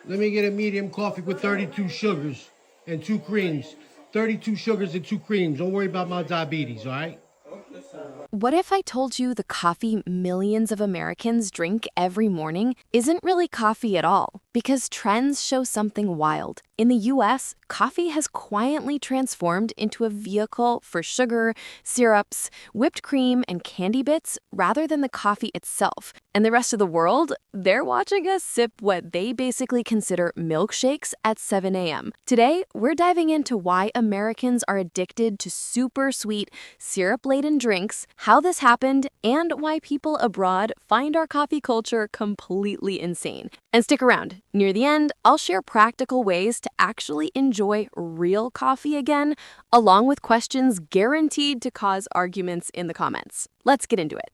Let me get a medium coffee with 32 sugars and 2 creams. 32 sugars and 2 creams. Don't worry about my diabetes, all right? What if I told you the coffee millions of Americans drink every morning isn't really coffee at all? Because trends show something wild. In the US, coffee has quietly transformed into a vehicle for sugar, syrups, whipped cream, and candy bits rather than the coffee itself. And the rest of the world, they're watching us sip what they basically consider milkshakes at 7 a.m. Today, we're diving into why Americans are addicted to super sweet, syrup-laden drinks, how this happened, and why people abroad find our coffee culture completely insane. And stick around. Near the end, I'll share practical ways to actually enjoy real coffee again, along with questions guaranteed to cause arguments in the comments. Let's get into it.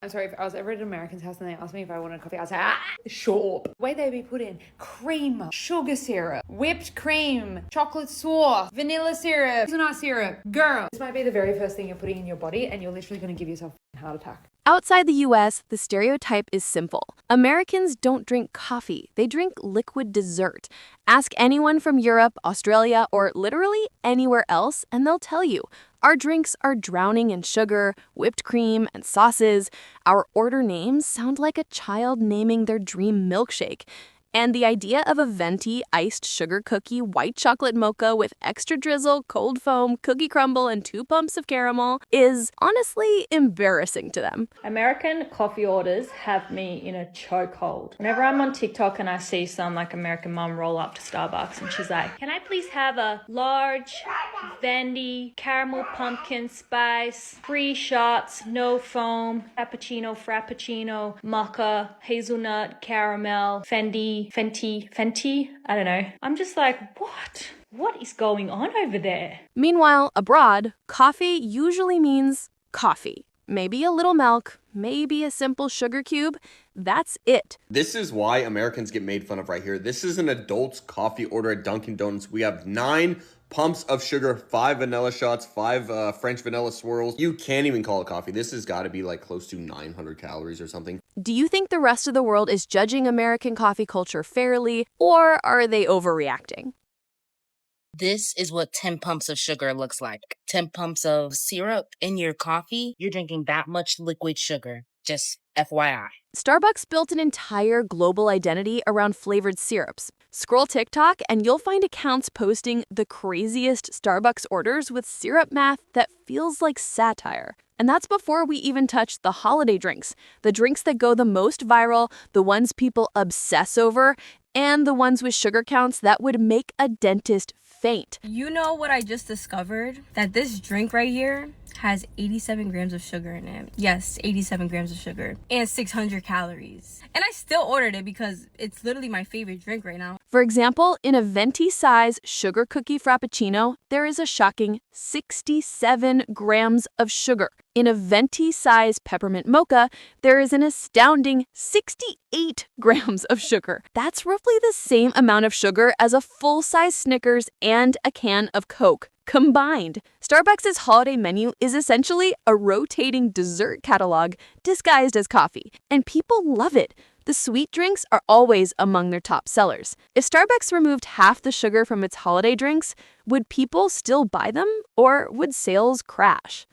I'm sorry, if I was ever at an American's house and they asked me if I wanted coffee, I'd say, shut up. The way they'd be put in cream, sugar syrup, whipped cream, chocolate sauce, vanilla syrup, hazelnut syrup. Girl, this might be the very first thing you're putting in your body and you're literally going to give yourself a heart attack. Outside the US, the stereotype is simple. Americans don't drink coffee, they drink liquid dessert. Ask anyone from Europe, Australia, or literally anywhere else, and they'll tell you. Our drinks are drowning in sugar, whipped cream, and sauces. Our order names sound like a child naming their dream milkshake. And the idea of a venti iced sugar cookie white chocolate mocha with extra drizzle, cold foam, cookie crumble, and 2 pumps of caramel is honestly embarrassing to them. American coffee orders have me in a chokehold. Whenever I'm on TikTok and I see some like American mom roll up to Starbucks and she's like, "Can I please have a large venti caramel pumpkin spice, 3 shots, no foam, cappuccino, frappuccino, mocha, hazelnut, caramel, Fenty, I don't know." I'm just like, what is going on over there? Meanwhile, abroad, coffee usually means coffee. Maybe a little milk, maybe a simple sugar cube. That's it. This is why Americans get made fun of right here. This is an adult's coffee order at Dunkin' Donuts. We have 9 pumps of sugar, 5 vanilla shots, 5 French vanilla swirls. You can't even call it coffee. This has got to be like close to 900 calories or something. Do you think the rest of the world is judging American coffee culture fairly, or are they overreacting? This is what 10 pumps of sugar looks like. 10 pumps of syrup in your coffee, you're drinking that much liquid sugar. Just FYI. Starbucks built an entire global identity around flavored syrups. Scroll TikTok and you'll find accounts posting the craziest Starbucks orders with syrup math that feels like satire. And that's before we even touch the holiday drinks, the drinks that go the most viral, the ones people obsess over, and the ones with sugar counts that would make a dentist faint. You know what I just discovered? That this drink right here has 87 grams of sugar in it. Yes, 87 grams of sugar and 600 calories. And I still ordered it because it's literally my favorite drink right now. For example, in a venti size sugar cookie frappuccino, there is a shocking 67 grams of sugar. In a venti size peppermint mocha, there is an astounding 68 grams of sugar. That's roughly the same amount of sugar as a full-size Snickers and a can of Coke combined. Starbucks' holiday menu is essentially a rotating dessert catalog disguised as coffee, and people love it. The sweet drinks are always among their top sellers. If Starbucks removed half the sugar from its holiday drinks, would people still buy them, or would sales crash?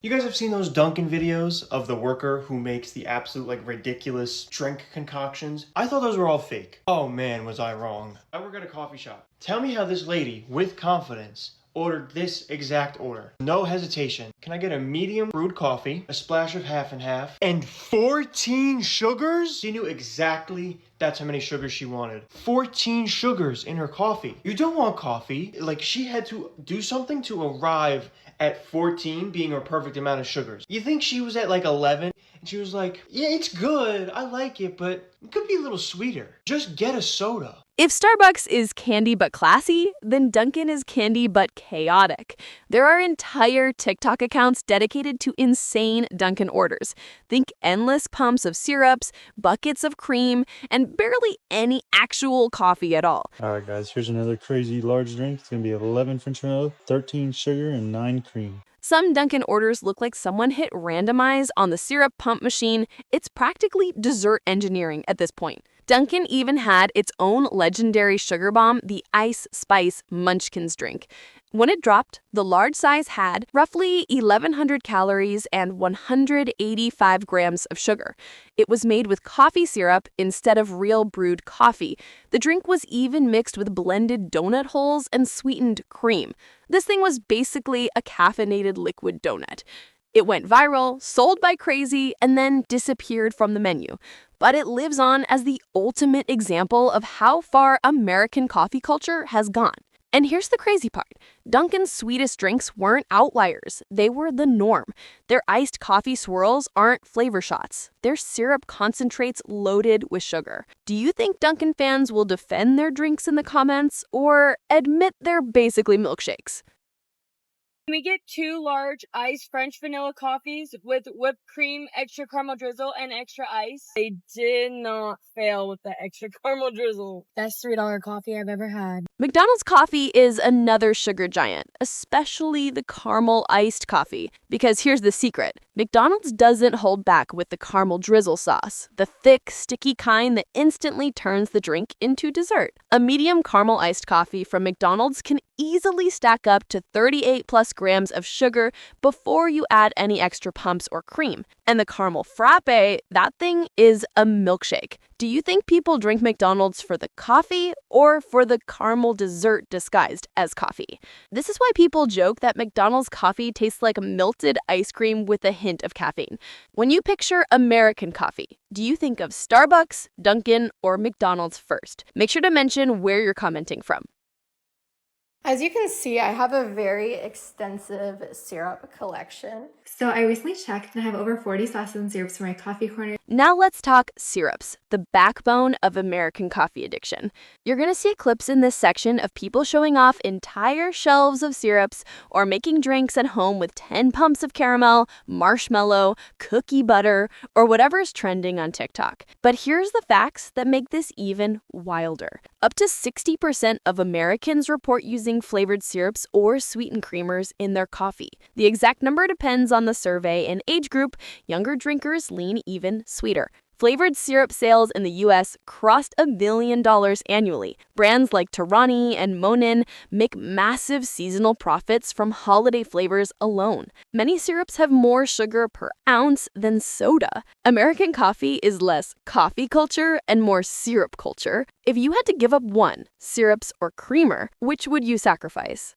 You guys have seen those Dunkin' videos of the worker who makes the absolute ridiculous drink concoctions? I thought those were all fake. Oh man, was I wrong. I work at a coffee shop. Tell me how this lady, with confidence, ordered this exact order. No hesitation. Can I get a medium brewed coffee, a splash of half and half, and 14 sugars? She knew exactly that's how many sugars she wanted. 14 sugars in her coffee. You don't want coffee. She had to do something to arrive at 14 being her perfect amount of sugars. You think she was at 11 and she was like, yeah, it's good, I like it, but it could be a little sweeter. Just get a soda. If Starbucks is candy but classy, then Dunkin' is candy but chaotic. There are entire TikTok accounts dedicated to insane Dunkin' orders. Think endless pumps of syrups, buckets of cream, and barely any actual coffee at all. All right, guys, here's another crazy large drink. It's going to be 11 French vanilla, 13 sugar, and 9 cream. Some Dunkin' orders look like someone hit randomize on the syrup pump machine. It's practically dessert engineering at this point. Dunkin even had its own legendary sugar bomb, the Ice Spice Munchkins drink. When it dropped, the large size had roughly 1,100 calories and 185 grams of sugar. It was made with coffee syrup instead of real brewed coffee. The drink was even mixed with blended donut holes and sweetened cream. This thing was basically a caffeinated liquid donut. It went viral, sold by crazy, and then disappeared from the menu. But it lives on as the ultimate example of how far American coffee culture has gone. And here's the crazy part. Dunkin's sweetest drinks weren't outliers. They were the norm. Their iced coffee swirls aren't flavor shots. They're syrup concentrates loaded with sugar. Do you think Dunkin' fans will defend their drinks in the comments or admit they're basically milkshakes? Can we get 2 large iced French vanilla coffees with whipped cream, extra caramel drizzle, and extra ice? They did not fail with the extra caramel drizzle. Best $3 coffee I've ever had. McDonald's coffee is another sugar giant, especially the caramel iced coffee. Because here's the secret. McDonald's doesn't hold back with the caramel drizzle sauce, the thick, sticky kind that instantly turns the drink into dessert. A medium caramel iced coffee from McDonald's can easily stack up to 38 plus grams of sugar before you add any extra pumps or cream. And the caramel frappe, that thing is a milkshake. Do you think people drink McDonald's for the coffee or for the caramel dessert disguised as coffee? This is why people joke that McDonald's coffee tastes like melted ice cream with a hint of caffeine. When you picture American coffee, do you think of Starbucks, Dunkin', or McDonald's first? Make sure to mention where you're commenting from. As you can see, I have a very extensive syrup collection. So I recently checked and I have over 40 sauces and syrups for my coffee corner. Now let's talk syrups, the backbone of American coffee addiction. You're going to see clips in this section of people showing off entire shelves of syrups or making drinks at home with 10 pumps of caramel, marshmallow, cookie butter, or whatever's trending on TikTok. But here's the facts that make this even wilder. Up to 60% of Americans report using flavored syrups or sweetened creamers in their coffee. The exact number depends on the survey and age group. Younger drinkers lean even sweeter. Flavored syrup sales in the U.S. crossed $1 billion annually. Brands like Tarani and Monin make massive seasonal profits from holiday flavors alone. Many syrups have more sugar per ounce than soda. American coffee is less coffee culture and more syrup culture. If you had to give up one, syrups or creamer, which would you sacrifice?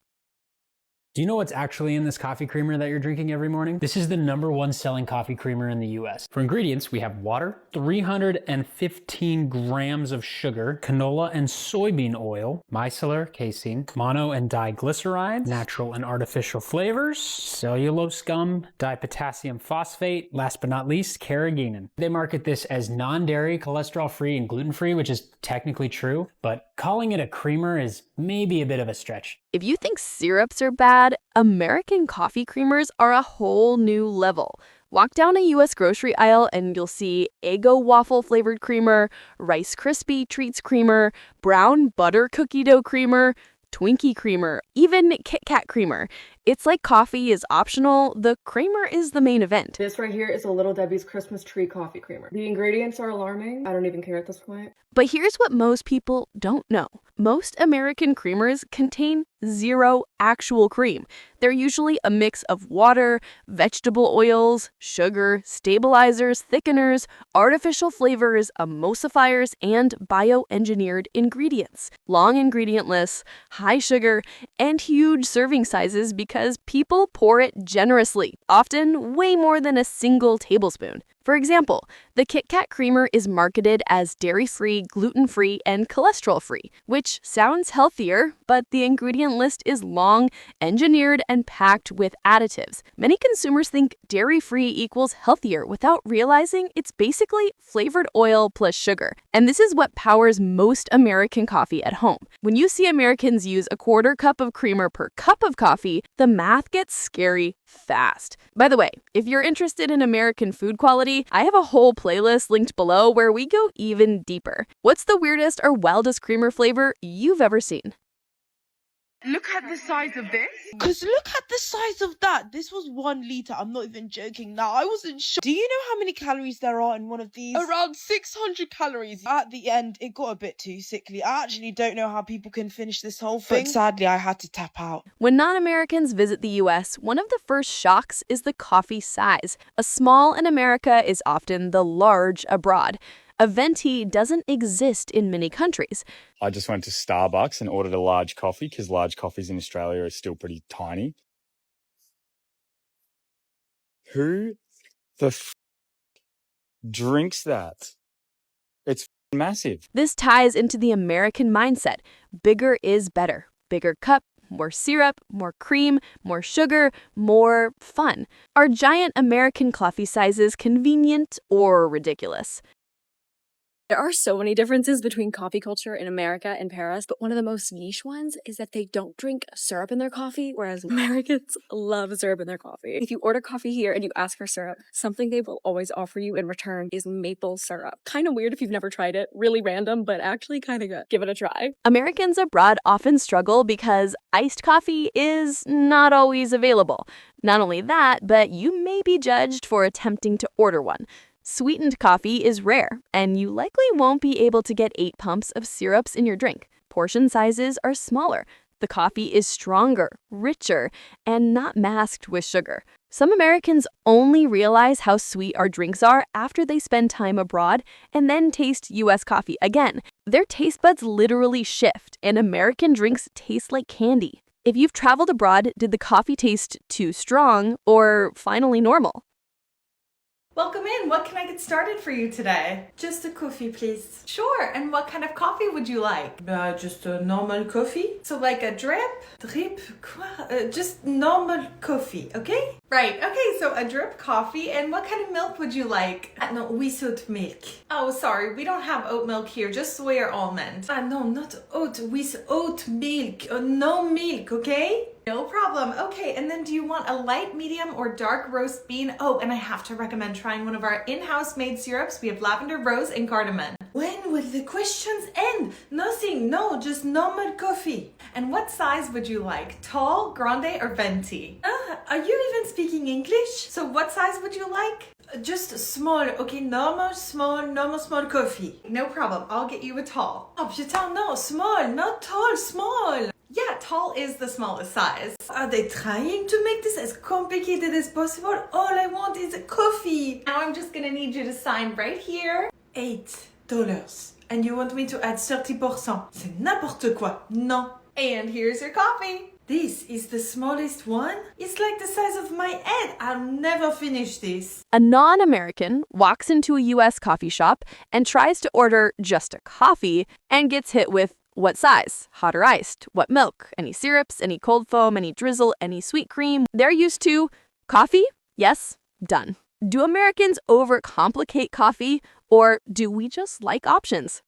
Do you know what's actually in this coffee creamer that you're drinking every morning? This is the #1 selling coffee creamer in the US. For ingredients, we have water, 315 grams of sugar, canola and soybean oil, micellar, casein, mono and diglycerides, natural and artificial flavors, cellulose gum, dipotassium phosphate, last but not least, carrageenan. They market this as non-dairy, cholesterol-free, and gluten-free, which is technically true, but calling it a creamer is maybe a bit of a stretch. If you think syrups are bad, American coffee creamers are a whole new level. Walk down a U.S. grocery aisle and you'll see Eggo waffle flavored creamer, Rice Krispie treats creamer, brown butter cookie dough creamer, Twinkie creamer, even Kit Kat creamer. It's like coffee is optional, the creamer is the main event. This right here is a Little Debbie's Christmas tree coffee creamer. The ingredients are alarming. I don't even care at this point. But here's what most people don't know. Most American creamers contain 0 actual cream. They're usually a mix of water, vegetable oils, sugar, stabilizers, thickeners, artificial flavors, emulsifiers, and bioengineered ingredients. Long ingredient lists, high sugar, and huge serving sizes because people pour it generously, often way more than a single tablespoon. For example, the Kit Kat creamer is marketed as dairy-free, gluten-free, and cholesterol-free, which sounds healthier, but the ingredient list is long, engineered, and packed with additives. Many consumers think dairy-free equals healthier without realizing it's basically flavored oil plus sugar. And this is what powers most American coffee at home. When you see Americans use a 1/4 cup of creamer per cup of coffee, the math gets scary fast. By the way, if you're interested in American food quality, I have a whole playlist linked below where we go even deeper. What's the weirdest or wildest creamer flavor you've ever seen? Look at the size of this. Because look at the size of that. This was 1 liter. I'm not even joking now. I wasn't sure. Do you know how many calories there are in one of these? Around 600 calories. At the end, it got a bit too sickly. I actually don't know how people can finish this whole thing. But sadly, I had to tap out. When non-Americans visit the US, one of the first shocks is the coffee size. A small in America is often the large abroad. A venti doesn't exist in many countries. I just went to Starbucks and ordered a large coffee because large coffees in Australia are still pretty tiny. Who the drinks that? It's massive. This ties into the American mindset. Bigger is better. Bigger cup, more syrup, more cream, more sugar, more fun. Are giant American coffee sizes convenient or ridiculous? There are so many differences between coffee culture in America and Paris, but one of the most niche ones is that they don't drink syrup in their coffee, whereas Americans love syrup in their coffee. If you order coffee here and you ask for syrup, something they will always offer you in return is maple syrup. Kind of weird if you've never tried it, really random, but actually kind of good. Give it a try. Americans abroad often struggle because iced coffee is not always available. Not only that, but you may be judged for attempting to order one. Sweetened coffee is rare, and you likely won't be able to get 8 pumps of syrups in your drink. Portion sizes are smaller. The coffee is stronger, richer, and not masked with sugar. Some Americans only realize how sweet our drinks are after they spend time abroad and then taste US coffee again. Their taste buds literally shift, and American drinks taste like candy. If you've traveled abroad, did the coffee taste too strong or finally normal? Welcome in. What can I get started for you today? Just a coffee, please. Sure. And what kind of coffee would you like? Just a normal coffee. So like a drip? Just normal coffee, okay? Right. Okay, so a drip coffee. And what kind of milk would you like? No, without milk. Oh, sorry. We don't have oat milk here. Just soy or almond. No, not oat. With oat milk. No milk, okay? No problem. Okay, and then do you want a light, medium, or dark roast bean? Oh, and I have to recommend trying one of our in-house made syrups. We have lavender, rose, and cardamom. When will the questions end? Nothing. No, just normal coffee. And what size would you like? Tall, grande, or venti? Are you even speaking English? So what size would you like? Just small, okay, normal, small coffee. No problem, I'll get you a tall. Oh, putain, no, small, not tall, small. Yeah, tall is the smallest size. Are they trying to make this as complicated as possible? All I want is a coffee. Now I'm just gonna need you to sign right here. $8. And you want me to add 30%. C'est n'importe quoi. Non. And here's your coffee. This is the smallest one? It's like the size of my head. I'll never finish this. A non-American walks into a US coffee shop and tries to order just a coffee and gets hit with what size? Hot or iced? What milk? Any syrups? Any cold foam? Any drizzle? Any sweet cream? They're used to coffee? Yes? Done. Do Americans overcomplicate coffee, or do we just like options?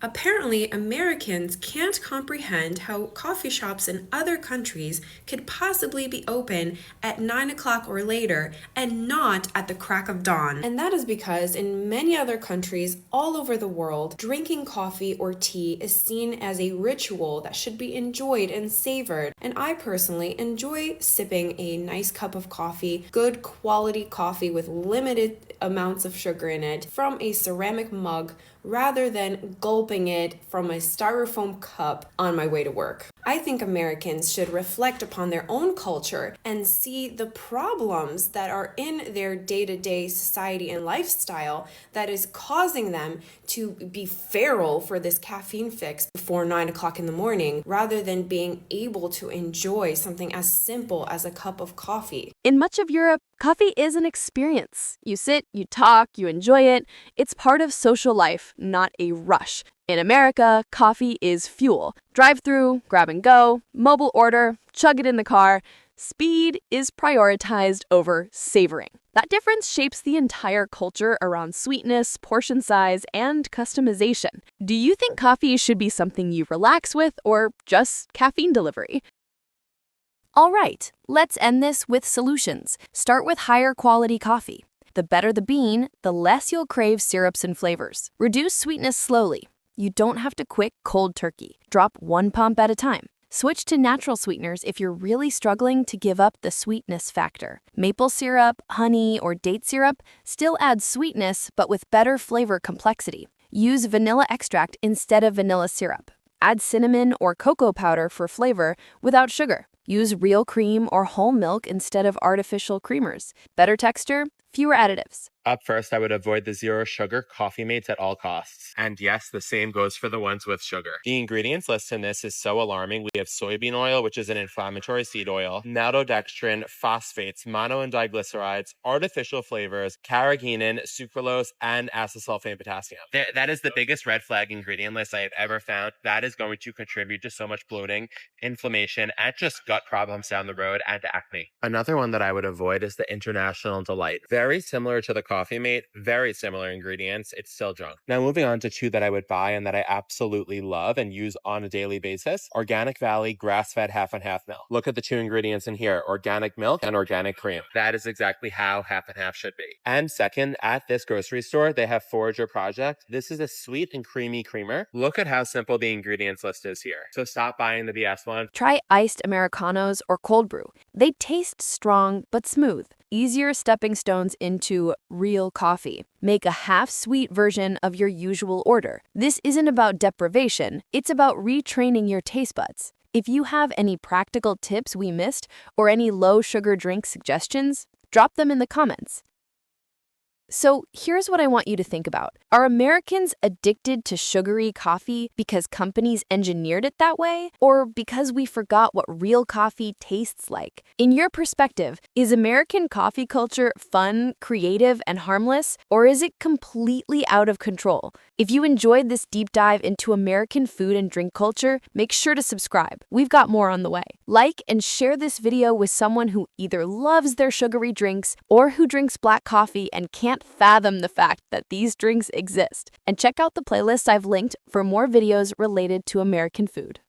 Apparently, Americans can't comprehend how coffee shops in other countries could possibly be open at 9 o'clock or later and not at the crack of dawn. And that is because in many other countries all over the world, drinking coffee or tea is seen as a ritual that should be enjoyed and savored. And I personally enjoy sipping a nice cup of coffee, good quality coffee with limited amounts of sugar in it, from a ceramic mug rather than gulping it from a styrofoam cup on my way to work. I think Americans should reflect upon their own culture and see the problems that are in their day-to-day society and lifestyle that is causing them to be feral for this caffeine fix before 9 o'clock in the morning, rather than being able to enjoy something as simple as a cup of coffee. In much of Europe, coffee is an experience. You sit, you talk, you enjoy it. It's part of social life, not a rush. In America, coffee is fuel. Drive-through, grab and go, mobile order, chug it in the car. Speed is prioritized over savoring. That difference shapes the entire culture around sweetness, portion size, and customization. Do you think coffee should be something you relax with, or just caffeine delivery? All right, let's end this with solutions. Start with higher quality coffee. The better the bean, the less you'll crave syrups and flavors. Reduce sweetness slowly. You don't have to quit cold turkey. Drop 1 pump at a time. Switch to natural sweeteners if you're really struggling to give up the sweetness factor. Maple syrup, honey, or date syrup still adds sweetness, but with better flavor complexity. Use vanilla extract instead of vanilla syrup. Add cinnamon or cocoa powder for flavor without sugar. Use real cream or whole milk instead of artificial creamers. Better texture, fewer additives. Up first, I would avoid the zero sugar coffee mates at all costs. And yes, the same goes for the ones with sugar. The ingredients list in this is so alarming. We have soybean oil, which is an inflammatory seed oil, maltodextrin, phosphates, mono and diglycerides, artificial flavors, carrageenan, sucralose, and acesulfame potassium. That is the biggest red flag ingredient list I have ever found. That is going to contribute to so much bloating, inflammation, and just gut problems down the road, and acne. Another one that I would avoid is the International Delight. Very similar to the Coffee Mate, very similar ingredients. It's still junk. Now moving on to two that I would buy and that I absolutely love and use on a daily basis. Organic Valley grass-fed half and half milk. Look at the two ingredients in here, organic milk and organic cream. That is exactly how half and half should be. And second, at this grocery store, they have Forager Project. This is a sweet and creamy creamer. Look at how simple the ingredients list is here. So stop buying the BS one. Try iced Americanos or cold brew. They taste strong but smooth. Easier stepping stones into real coffee. Make a half-sweet version of your usual order. This isn't about deprivation, it's about retraining your taste buds. If you have any practical tips we missed or any low-sugar drink suggestions, drop them in the comments. So here's what I want you to think about. Are Americans addicted to sugary coffee because companies engineered it that way, or because we forgot what real coffee tastes like? In your perspective, is American coffee culture fun, creative, and harmless, or is it completely out of control? If you enjoyed this deep dive into American food and drink culture, make sure to subscribe. We've got more on the way. Like and share this video with someone who either loves their sugary drinks or who drinks black coffee and can't fathom the fact that these drinks exist. And check out the playlist I've linked for more videos related to American food.